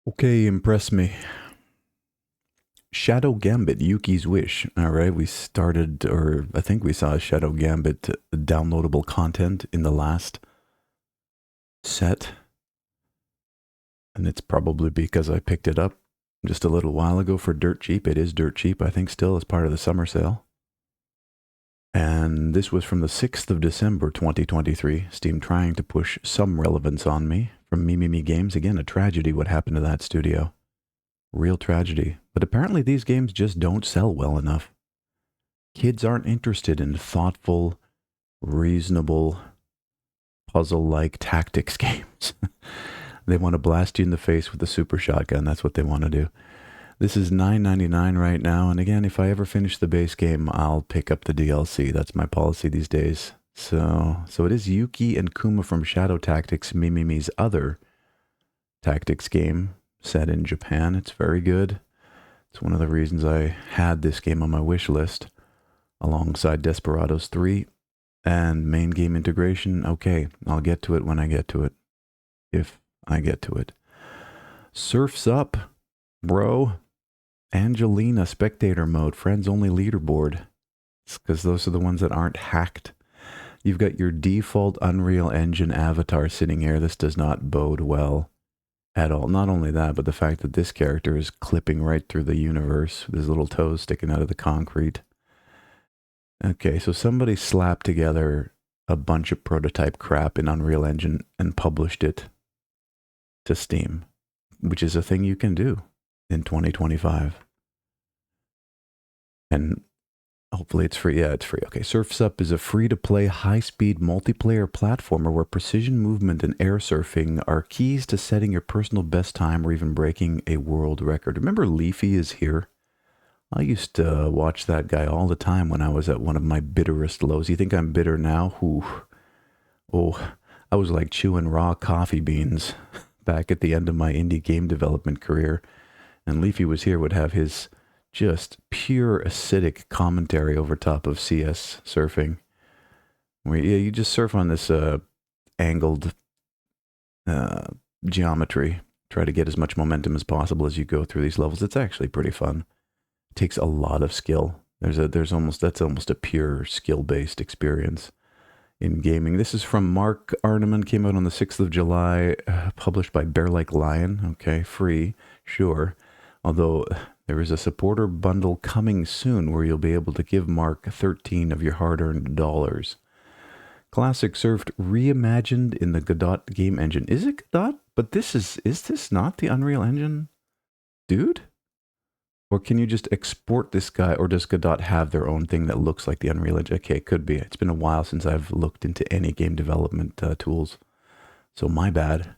Okay, impress me. Shadow Gambit, Yuki's Wish. All right, we started, or I think we saw Shadow Gambit downloadable content in the last set. And it's probably because I picked it up just a little while ago for dirt cheap. It is dirt cheap, I think, still as part of the summer sale. And this was from the 6th of December, 2023. Steam trying to push some relevance on me from Mimimi Games. Again, a tragedy what happened to that studio. Real tragedy. But apparently these games just don't sell well enough. Kids aren't interested in thoughtful, reasonable, puzzle-like tactics games. They want to blast you in the face with a super shotgun. That's what they want to do. This is $9.99 right now. And again, if I ever finish the base game, I'll pick up the DLC. That's my policy these days. So it is Yuki and Kuma from Shadow Tactics, Mimimi's other tactics game set in Japan. It's very good. It's one of the reasons I had this game on my wish list alongside Desperados 3 and main game integration. Okay, I'll get to it when I get to it. If I get to it. Surf's Up, bro. Angelina spectator mode, friends only leaderboard. It's because those are the ones that aren't hacked. You've got your default Unreal Engine avatar sitting here. This does not bode well at all. Not only that, but the fact that this character is clipping right through the universe with his little toes sticking out of the concrete. Okay, so somebody slapped together a bunch of prototype crap in Unreal Engine and published it to Steam, which is a thing you can do in 2025. And hopefully it's free. Yeah, it's free. Okay, Surf's Up is a free-to-play, high-speed multiplayer platformer where precision movement and air surfing are keys to setting your personal best time or even breaking a world record. Remember Leafy is Here? I used to watch that guy all the time when I was at one of my bitterest lows. You think I'm bitter now? Ooh. Oh, I was like chewing raw coffee beans back at the end of my indie game development career. And Leafy Was Here would have his just pure acidic commentary over top of CS surfing. Where you just surf on this angled geometry. Try to get as much momentum as possible as you go through these levels. It's actually pretty fun. It takes a lot of skill. That's almost a pure skill-based experience in gaming. This is from Mark Arneman, came out on the 6th of July, published by Bear Like Lion. Okay, free, sure. Although there is a supporter bundle coming soon where you'll be able to give Mark 13 of your hard-earned dollars. Classic Surfed reimagined in the Godot game engine. Is it Godot? But is this not the Unreal Engine? Dude? Or can you just export this guy, or does Godot have their own thing that looks like the Unreal Engine? Okay, it could be. It's been a while since I've looked into any game development tools. So my bad.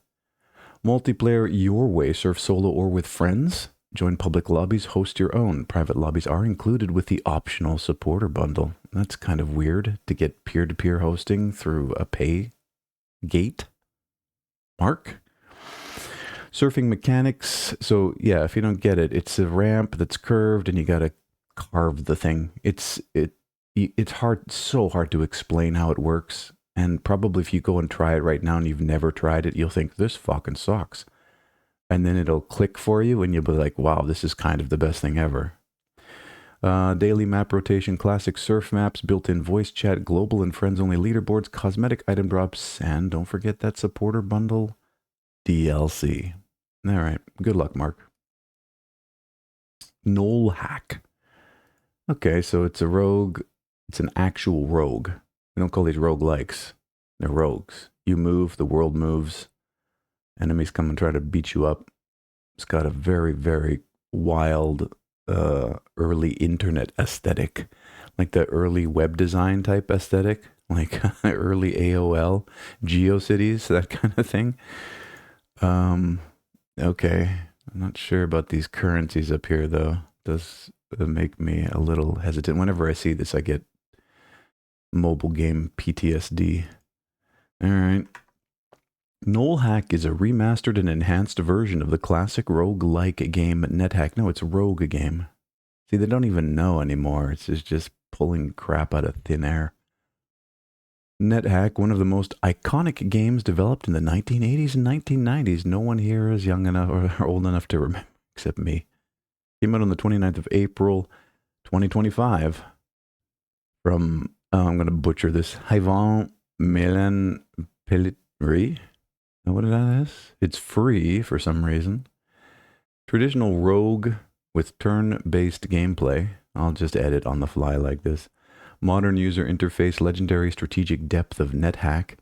Multiplayer your way, surf solo or with friends. Join public lobbies, host your own. Private lobbies are included with the optional supporter bundle. That's kind of weird to get peer-to-peer hosting through a pay gate. Mark? Surfing mechanics. So yeah, if you don't get it, it's a ramp that's curved and you got to carve the thing. It's so hard to explain how it works. And probably if you go and try it right now and you've never tried it, you'll think this fucking sucks. And then it'll click for you and you'll be like, wow, this is kind of the best thing ever. Daily map rotation, classic surf maps, built-in voice chat, global and friends-only leaderboards, cosmetic item drops, and don't forget that supporter bundle DLC. All right, good luck, Mark. Knoll Hack. Okay, so it's a rogue. It's an actual rogue. We don't call these roguelikes. They're rogues. You move, the world moves. Enemies come and try to beat you up. It's got a very, very wild early internet aesthetic. Like the early web design type aesthetic. Like early AOL, GeoCities, that kind of thing. Okay. I'm not sure about these currencies up here, though. It does make me a little hesitant. Whenever I see this, I get mobile game PTSD. All right. Knoll Hack is a remastered and enhanced version of the classic rogue-like game NetHack. No, it's Rogue game. See, they don't even know anymore. It's just pulling crap out of thin air. NetHack, one of the most iconic games developed in the 1980s and 1990s. No one here is young enough or old enough to remember, except me. Came out on the 29th of April, 2025. From, I'm going to butcher this, Yvan Milan Pelletri. Know what that is? It's free for some reason. Traditional rogue with turn-based gameplay. I'll just edit on the fly like this. Modern user interface, legendary strategic depth of NetHack.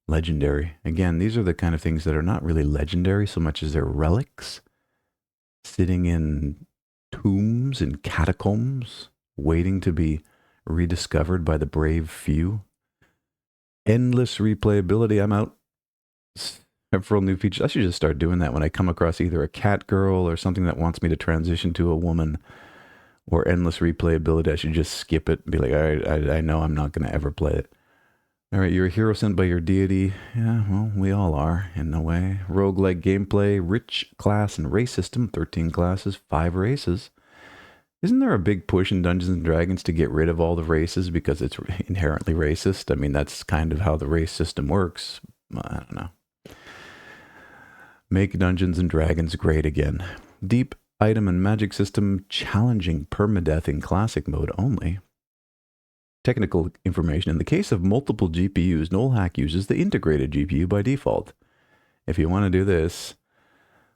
Legendary. Again, these are the kind of things that are not really legendary so much as they're relics. Sitting in tombs and catacombs, waiting to be rediscovered by the brave few. Endless replayability. I'm out. Several new features. I should just start doing that when I come across either a cat girl or something that wants me to transition to a woman, or endless replayability. I should just skip it and be like, all right, I know I'm not going to ever play it. All right, you're a hero sent by your deity. Yeah, well, we all are, in a way. Roguelike gameplay, rich class and race system, 13 classes, 5 races. Isn't there a big push in Dungeons & Dragons to get rid of all the races because it's inherently racist? I mean, that's kind of how the race system works. I don't know. Make Dungeons & Dragons great again. Deep item and magic system, challenging permadeath in classic mode only. Technical information. In the case of multiple GPUs, NullHack uses the integrated GPU by default. If you want to do this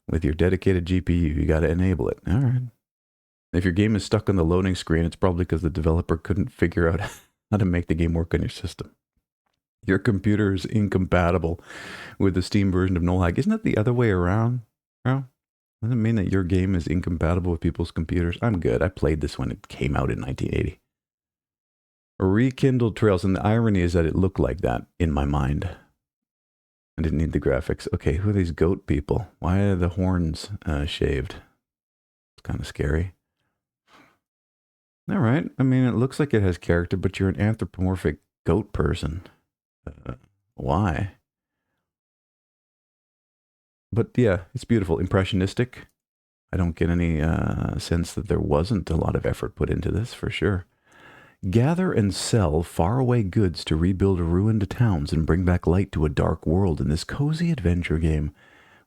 with your dedicated GPU, you got to enable it. All right. If your game is stuck on the loading screen, it's probably because the developer couldn't figure out how to make the game work on your system. Your computer is incompatible with the Steam version of NullHack. Isn't that the other way around? No? Doesn't it mean that your game is incompatible with people's computers? I'm good. I played this when it came out in 1980. Rekindled trails, and the irony is that it looked like that in my mind. I didn't need the graphics. Okay, who are these goat people? Why are the horns shaved? It's kind of scary. All right. I mean, it looks like it has character, but you're an anthropomorphic goat person. Why? But yeah, it's beautiful. Impressionistic. I don't get any sense that there wasn't a lot of effort put into this, for sure. Gather and sell faraway goods to rebuild ruined towns and bring back light to a dark world in this cozy adventure game.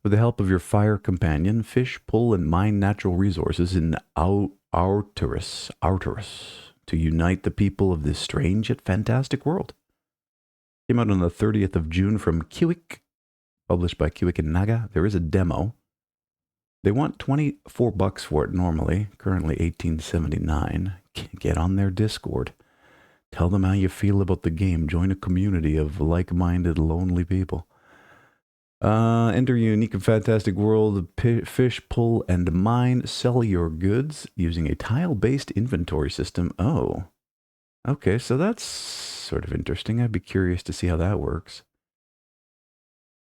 With the help of your fire companion, fish, pull, and mine natural resources in Arturus to unite the people of this strange yet fantastic world. Came out on the 30th of June from Kiwik, published by Kiwik and Naga. There is a demo. They want $24 for it normally, currently $18.79. Get on their Discord. Tell them how you feel about the game. Join a community of like-minded, lonely people. Enter your unique and fantastic world. Fish, pull, and mine. Sell your goods using a tile-based inventory system. Oh. Okay, so that's sort of interesting. I'd be curious to see how that works.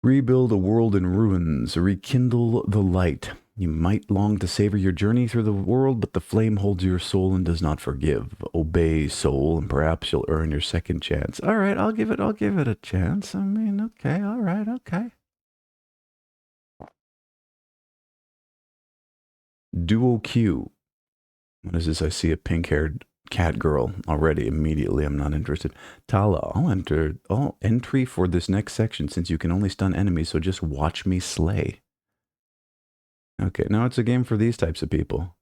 Rebuild a world in ruins. Rekindle the light. You might long to savor your journey through the world, but the flame holds your soul and does not forgive. Obey, soul, and perhaps you'll earn your second chance. All right, I'll give it a chance. I mean, okay, all right, okay. Duo Q. What is this? I see a pink-haired cat girl already. Immediately, I'm not interested. Tala, I'll enter entry for this next section since you can only stun enemies, so just watch me slay. Okay, now it's a game for these types of people.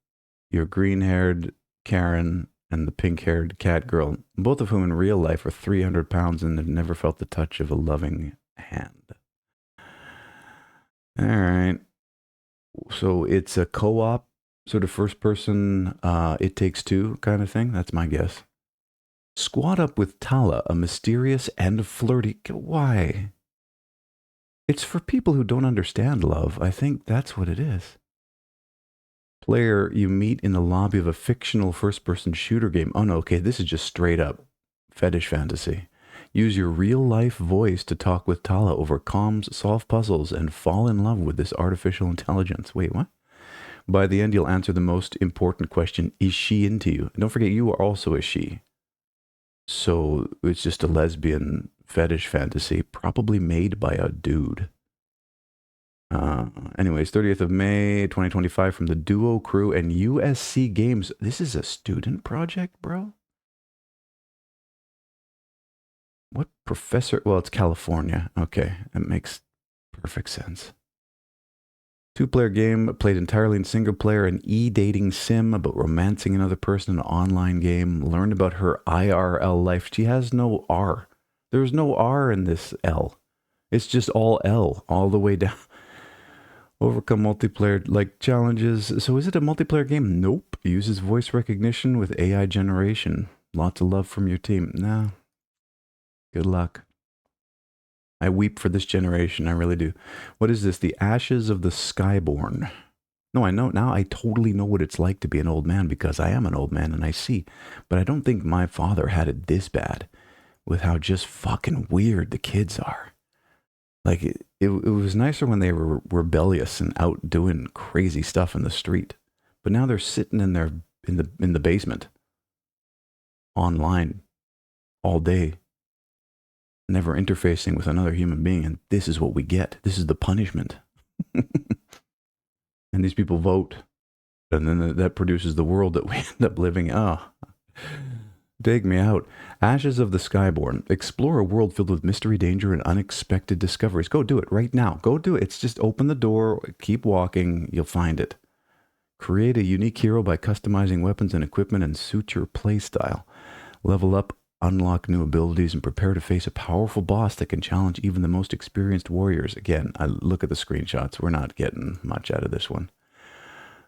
Your green-haired Karen and the pink-haired cat girl, both of whom in real life are 300 pounds and have never felt the touch of a loving hand. All right. So it's a co-op, sort of first-person, It Takes Two kind of thing. That's my guess. Squad up with Tala, a mysterious and flirty... Why? It's for people who don't understand love. I think that's what it is. Player you meet in the lobby of a fictional first-person shooter game. Oh no, okay, this is just straight up fetish fantasy. Use your real-life voice to talk with Tala over comms, solve puzzles, and fall in love with this artificial intelligence. Wait, what? By the end, you'll answer the most important question, is she into you? And don't forget, you are also a she. So it's just a lesbian fetish fantasy, probably made by a dude. Anyways, 30th of May, 2025 from the Duo Crew and USC Games. This is a student project, bro? What professor? Well, it's California. Okay, that makes perfect sense. Two-player game played entirely in single player, an e-dating sim about romancing another person, an online game. Learned about her IRL life. She has no R. There's no R in this L. It's just all L all the way down. Overcome multiplayer like challenges. So is it a multiplayer game? Nope. Uses voice recognition with AI generation. Lots of love from your team. Nah. Good luck. I weep for this generation. I really do. What is this? The Ashes of the Skyborn. No, I know now. I totally know what it's like to be an old man because I am an old man and I see. But I don't think my father had it this bad with how just fucking weird the kids are. Like it was nicer when they were rebellious and out doing crazy stuff in the street. But now they're sitting in the basement online all day, never interfacing with another human being, and this is what we get. This is the punishment. And these people vote, and then that produces the world that we end up living. Oh, dig me out. Ashes of the Skyborn. Explore a world filled with mystery, danger, and unexpected discoveries. Go do it right now. Go do it. It's just open the door, keep walking, you'll find it. Create a unique hero by customizing weapons and equipment and suit your playstyle. Level up, unlock new abilities, and prepare to face a powerful boss that can challenge even the most experienced warriors. Again, I look at the screenshots. We're not getting much out of this one.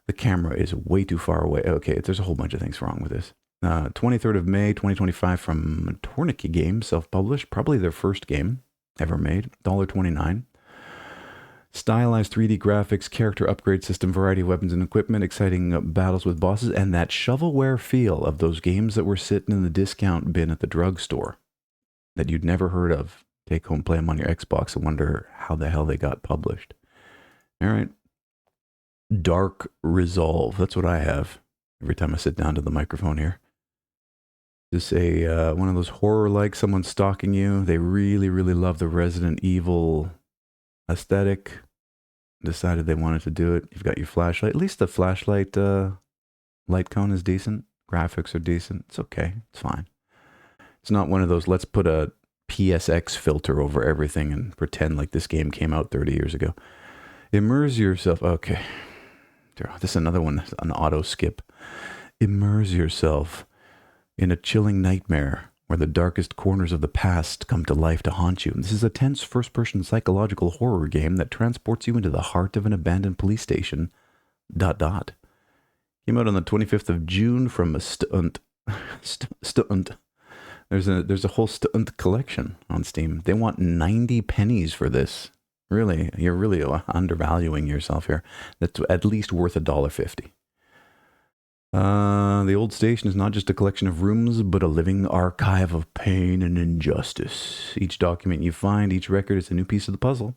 The camera is way too far away. Okay, there's a whole bunch of things wrong with this. 23rd of May, 2025 from Tourniquet Games, self-published. Probably their first game ever made. $1.29. Stylized 3D graphics, character upgrade system, variety of weapons and equipment, exciting battles with bosses, and that shovelware feel of those games that were sitting in the discount bin at the drugstore that you'd never heard of. Take home, play them on your Xbox and wonder how the hell they got published. All right. Dark Resolve. That's what I have every time I sit down to the microphone here. This is one of those horror-like, someone stalking you. They really, really love the Resident Evil aesthetic. Decided they wanted to do it. You've got your flashlight. At least the flashlight light cone is decent. Graphics are decent. It's okay. It's fine. It's not one of those, let's put a PSX filter over everything and pretend like this game came out 30 years ago. Immerse yourself. Okay. This is another one, an auto skip. Immerse yourself in a chilling nightmare where the darkest corners of the past come to life to haunt you. This is a tense first-person psychological horror game that transports you into the heart of an abandoned police station. ... Came out on the 25th of June from Stunt. There's a whole Stunt collection on Steam. They want 90 pennies for this. Really, you're really undervaluing yourself here. That's at least worth $1.50. The old station is not just a collection of rooms, but a living archive of pain and injustice. Each document you find, each record is a new piece of the puzzle.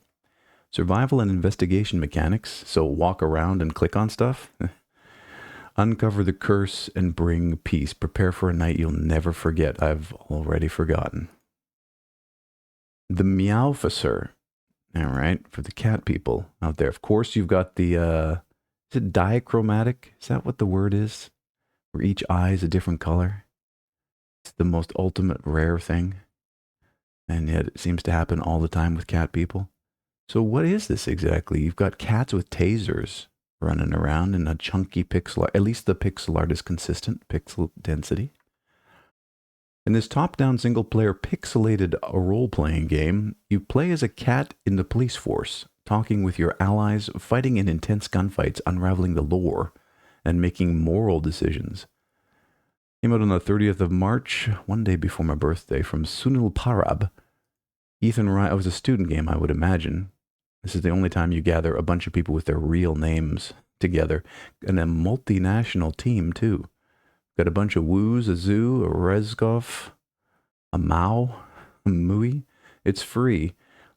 Survival and investigation mechanics, so walk around and click on stuff. Uncover the curse and bring peace. Prepare for a night you'll never forget. I've already forgotten. The Meowficer. All right, for the cat people out there. Of course, you've got the, is it dichromatic? Is that what the word is? Where each eye is a different color? It's the most ultimate rare thing. And yet it seems to happen all the time with cat people. So what is this exactly? You've got cats with tasers running around in a chunky pixel art. At least the pixel art is consistent, pixel density. In this top-down single-player pixelated role-playing game, you play as a cat in the police force, talking with your allies, fighting in intense gunfights, unraveling the lore, and making moral decisions. Came out on the 30th of March, one day before my birthday, from Sunil Parab. Ethan Ryan, it was a student game, I would imagine. This is the only time you gather a bunch of people with their real names together, and a multinational team, too. Got a bunch of Woos, a Zoo, a Rezkov, a Mao, a Mui. It's free.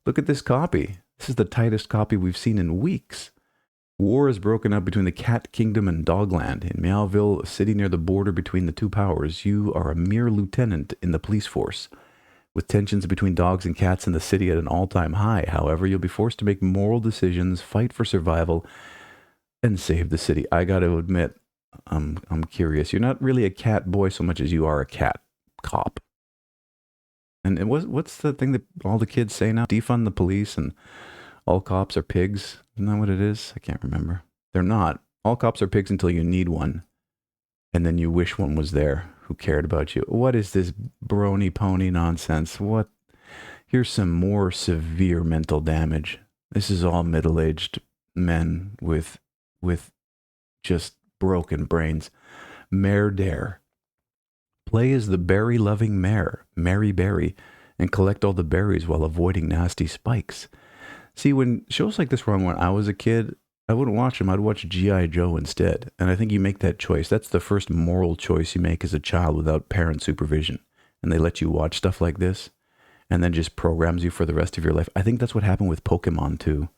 Look at this copy. This is the tightest copy we've seen in weeks. War is broken up between the Cat Kingdom and Dogland. In Meowville, a city near the border between the two powers, you are a mere lieutenant in the police force. With tensions between dogs and cats in the city at an all-time high, however, you'll be forced to make moral decisions, fight for survival, and save the city. I got to admit, I'm curious. You're not really a cat boy so much as you are a cat cop. And what's the thing that all the kids say now? Defund the police and all cops are pigs. Isn't that what it is? I can't remember. They're not. All cops are pigs until you need one. And then you wish one was there who cared about you. What is this brony pony nonsense? What? Here's some more severe mental damage. This is all middle-aged men with just broken brains. Mare Dare. Play as the berry-loving mare, Mary Berry, and collect all the berries while avoiding nasty spikes. See, when shows like this were on when I was a kid, I wouldn't watch them. I'd watch G.I. Joe instead. And I think you make that choice. That's the first moral choice you make as a child without parent supervision. And they let you watch stuff like this and then just programs you for the rest of your life. I think that's what happened with Pokemon too.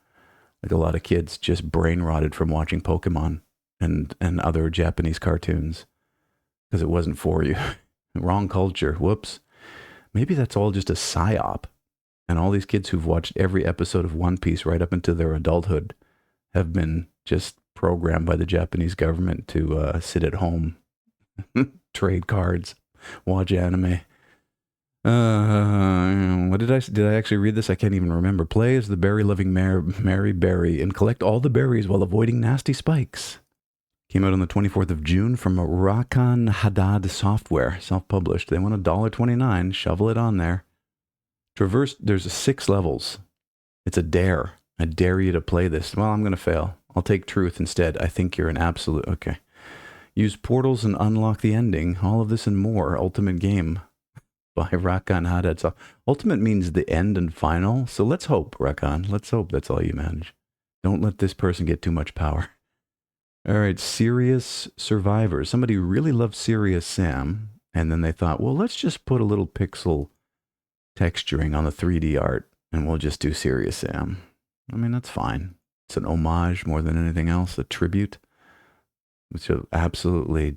Like a lot of kids just brain rotted from watching Pokemon and other Japanese cartoons because it wasn't for you. Wrong culture. Whoops. Maybe that's all just a psyop. And all these kids who've watched every episode of One Piece right up into their adulthood have been just programmed by the Japanese government to sit at home, trade cards, watch anime. What did I actually read this? I can't even remember. Play as the berry-loving Mary Berry and collect all the berries while avoiding nasty spikes. Came out on the 24th of June from Rakan Haddad Software, self-published. They want $1.29. Shovel it on there. Traverse, there's 6 levels. It's a dare. I dare you to play this. Well, I'm going to fail. I'll take truth instead. I think you're an absolute... Okay. Use portals and unlock the ending. All of this and more. Ultimate game by Rakan Haddad. So ultimate means the end and final. So let's hope, Rakan. Let's hope that's all you manage. Don't let this person get too much power. All right. Serious Survivors. Somebody really loved Serious Sam. And then they thought, well, let's just put a little pixel texturing on the 3D art. And we'll just do Serious Sam. I mean, that's fine. It's an homage more than anything else, a tribute. It's an absolutely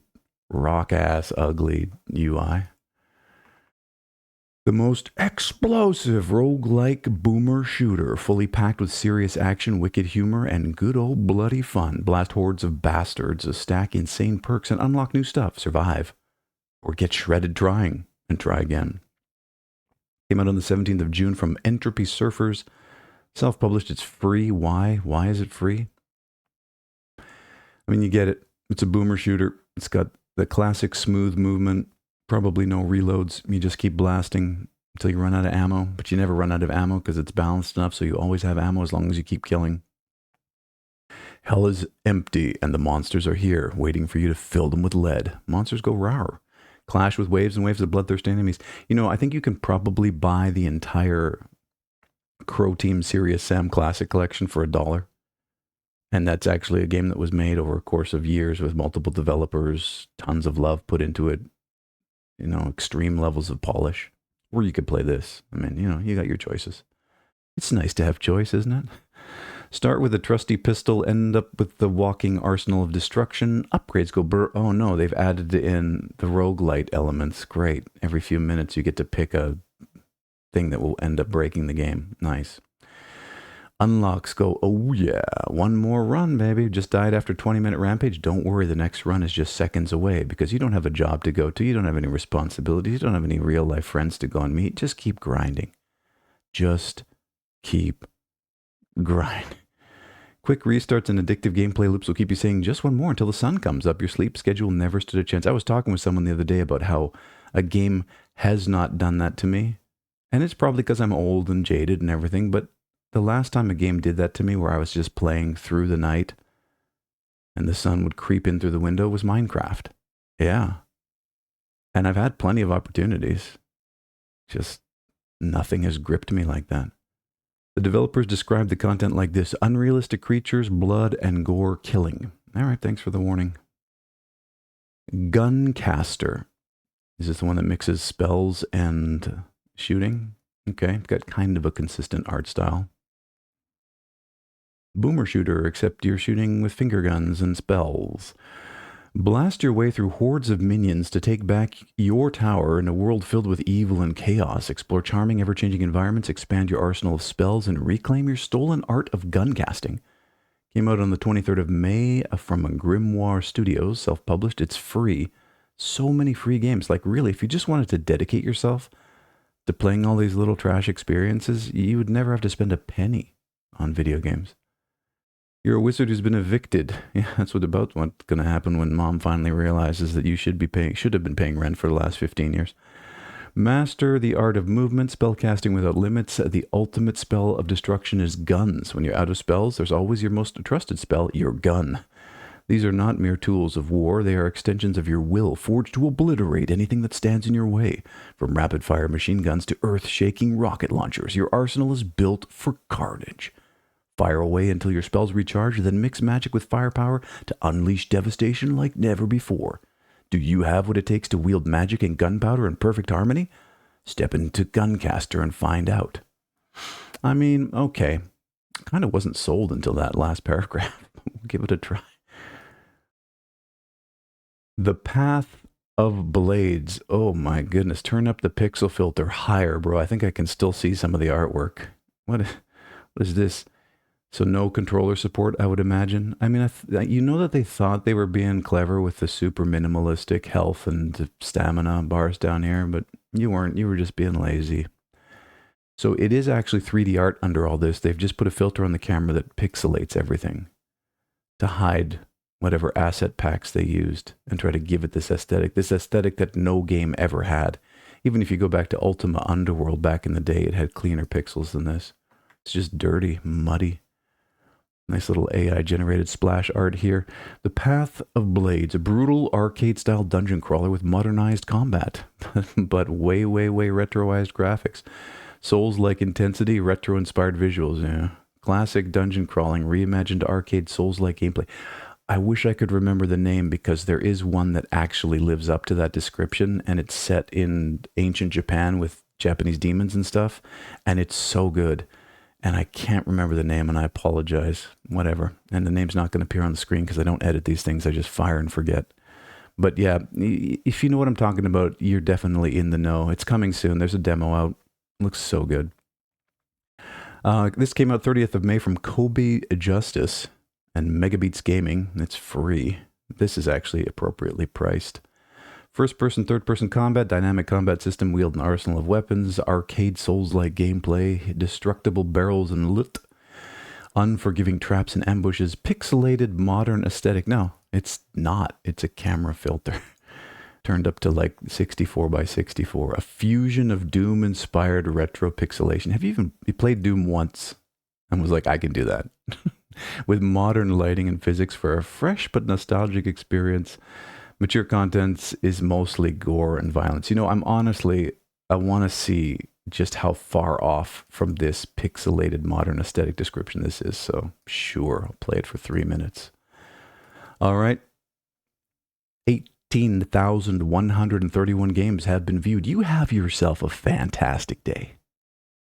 rock-ass, ugly UI. The most explosive roguelike boomer shooter, fully packed with serious action, wicked humor, and good old bloody fun. Blast hordes of bastards, stack insane perks, and unlock new stuff. Survive. Or get shredded trying, and try again. Came out on the 17th of June from Entropy Surfers. Self-published, it's free. Why? Why is it free? I mean, you get it. It's a boomer shooter. It's got the classic smooth movement, probably no reloads. You just keep blasting until you run out of ammo, but you never run out of ammo because it's balanced enough so you always have ammo as long as you keep killing. Hell is empty and the monsters are here, waiting for you to fill them with lead. Monsters go rawr. Clash with waves and waves of bloodthirsty enemies. You know, I think you can probably buy the entire Crow Team Serious Sam Classic Collection for $1. And that's actually a game that was made over a course of years with multiple developers, tons of love put into it, you know, extreme levels of polish. Or you could play this. I mean, you know, you got your choices. It's nice to have choice, isn't it? Start with a trusty pistol, end up with the walking arsenal of destruction. Upgrades go oh no, they've added in the roguelite elements. Great. Every few minutes you get to pick a thing that will end up breaking the game. Nice. Unlocks go, oh yeah, one more run, baby. Just died after 20-minute rampage. Don't worry, the next run is just seconds away because you don't have a job to go to. You don't have any responsibilities. You don't have any real-life friends to go and meet. Just keep grinding. Just keep grinding. Quick restarts and addictive gameplay loops will keep you saying just one more until the sun comes up. Your sleep schedule never stood a chance. I was talking with someone the other day about how a game has not done that to me. And it's probably because I'm old and jaded and everything, but the last time a game did that to me where I was just playing through the night and the sun would creep in through the window was Minecraft. Yeah. And I've had plenty of opportunities. Just nothing has gripped me like that. The developers described the content like this: unrealistic creatures, blood, and gore killing. All right, thanks for the warning. Guncaster. Is this the one that mixes spells and shooting? Okay, got kind of a consistent art style. Boomer shooter, except you're shooting with finger guns and spells. Blast your way through hordes of minions to take back your tower in a world filled with evil and chaos. Explore charming, ever-changing environments, expand your arsenal of spells, and reclaim your stolen art of gun casting. Came out on the 23rd of May from Grimoire Studios, self-published. It's free. So many free games. Like really, if you just wanted to dedicate yourself to playing all these little trash experiences, you would never have to spend a penny on video games. You're a wizard who's been evicted. Yeah, that's what's going to happen when mom finally realizes that you should have been paying rent for the last 15 years. Master the art of movement, spellcasting without limits. The ultimate spell of destruction is guns. When you're out of spells, there's always your most trusted spell, your gun. These are not mere tools of war. They are extensions of your will, forged to obliterate anything that stands in your way. From rapid-fire machine guns to earth-shaking rocket launchers, your arsenal is built for carnage. Fire away until your spells recharge, then mix magic with firepower to unleash devastation like never before. Do you have what it takes to wield magic and gunpowder in perfect harmony? Step into Guncaster and find out. I mean, okay. Kind of wasn't sold until that last paragraph. Give it a try. The Path of Blades. Oh my goodness. Turn up the pixel filter higher, bro. I think I can still see some of the artwork. What is this? So no controller support, I would imagine. I mean, you know that they thought they were being clever with the super minimalistic health and stamina bars down here, but you weren't. You were just being lazy. So it is actually 3D art under all this. They've just put a filter on the camera that pixelates everything to hide whatever asset packs they used and try to give it this aesthetic that no game ever had. Even if you go back to Ultima Underworld back in the day, it had cleaner pixels than this. It's just dirty, muddy. Nice little AI-generated splash art here. The Path of Blades, a brutal arcade-style dungeon crawler with modernized combat, but way, way, way retroized graphics. Souls-like intensity, retro-inspired visuals, yeah. Classic dungeon crawling, reimagined arcade Souls-like gameplay. I wish I could remember the name because there is one that actually lives up to that description, and it's set in ancient Japan with Japanese demons and stuff, and it's so good. And I can't remember the name, and I apologize. Whatever. And the name's not going to appear on the screen because I don't edit these things. I just fire and forget. But yeah, if you know what I'm talking about, you're definitely in the know. It's coming soon. There's a demo out. Looks so good. This came out 30th of May from Kobe Justice and Megabeats Gaming. It's free. This is actually appropriately priced. First-person, third-person combat, dynamic combat system, wield an arsenal of weapons, arcade Souls-like gameplay, destructible barrels and loot, unforgiving traps and ambushes, pixelated modern aesthetic. No, it's not. It's a camera filter turned up to like 64 by 64. A fusion of Doom-inspired retro pixelation. Have you played Doom once and was like, I can do that? With modern lighting and physics for a fresh but nostalgic experience. Mature content is mostly gore and violence. You know, I want to see just how far off from this pixelated modern aesthetic description this is. So sure, I'll play it for 3 minutes. All right. 18,131 games have been viewed. You have yourself a fantastic day.